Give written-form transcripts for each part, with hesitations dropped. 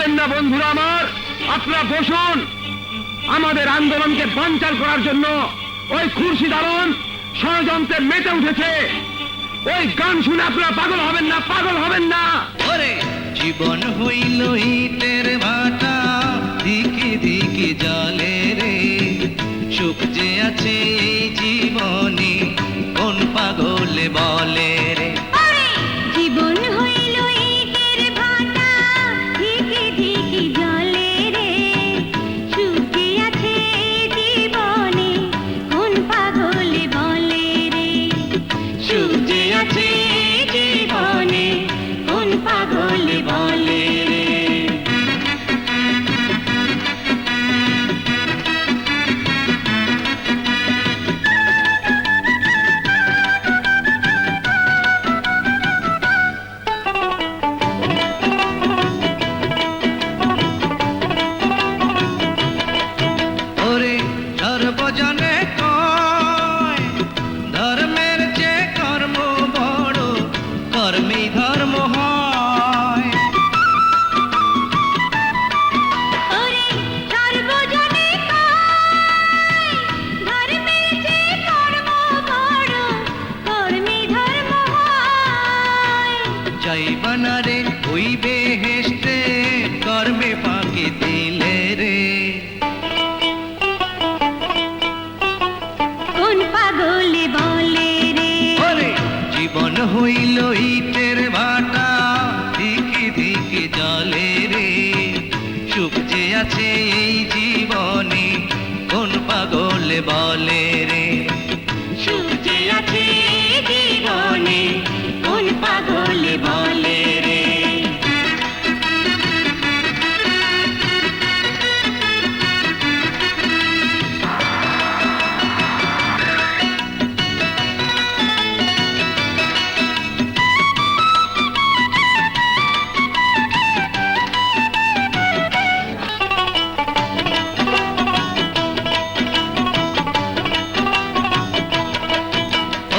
হবেন না বন্ধুরা আমার, আপনারা বসুন। আমাদের আন্দোলনকে বানচাল করার জন্য ওই খুরশিদ আলম ষড়যন্ত্রে মেতে উঠেছে। ওই গান শুনে আপনারা পাগল হবেন না, পাগল হবেন না। ওরে জীবন হইল ইটের ভাটা, দিকে দিকে জলে রে, সুখ যে আছে এই জীবনে কোন পাগলে বলে রে। জীবন হইল ইটের ভাটা, ধিকি ধিকি জলে রে, সুখে আছে জীবনে কোন পাগলে বলে রে। সুখ যে আছে জীবনে কোন পাগলে বলে রে। ওরে সর্বজনে কয় ধর্মের যে কর্ম বড়, কর্মেই ধর্ম হয়। ওরে সর্বজনে কয়, ধর্মের যে কর্ম বড়, কর্মে ধর্ম হয়। যাইবানা রে ওই বেহেশতে, কর্মে ফাঁকি দিলে রে। কোন পাগলে বলে রে। ওরে জীবন হইল ইটের ভাটা, দিকে দিকে জলে রে, সুখ যে আছে এই জীবনে কোন পাগলে বলে রে। সুখ যে আছে জীবনে কোন পাগলে বলে রে।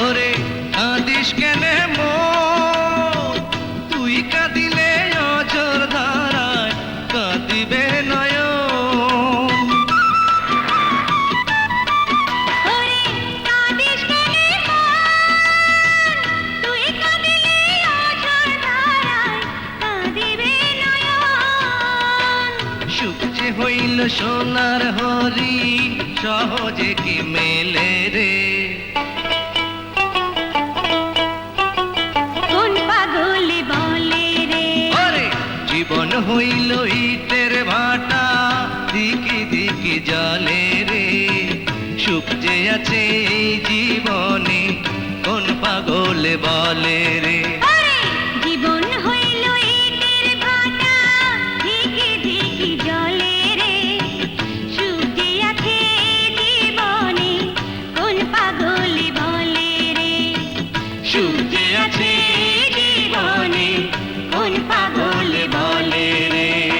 ওরে কাঁদিস কেনে মন, তুই কাঁদিলে অঝোর ধারায় কাঁদিবে নয়ন। ওরে কাঁদিস কেনে মন, তুই কাঁদিলে অঝোর ধারায় কাঁদিবে নয়ন। সুখ যে হইল সোনার হরি, সহজে কি মেলে রে। কোন পাগলে বলে রে। ওরে জীবন হইল ইটের ভাটা, দিকে দিকে জলে রে, সুখ যে আছে এই জীবনে কোন পাগলে বলে রে।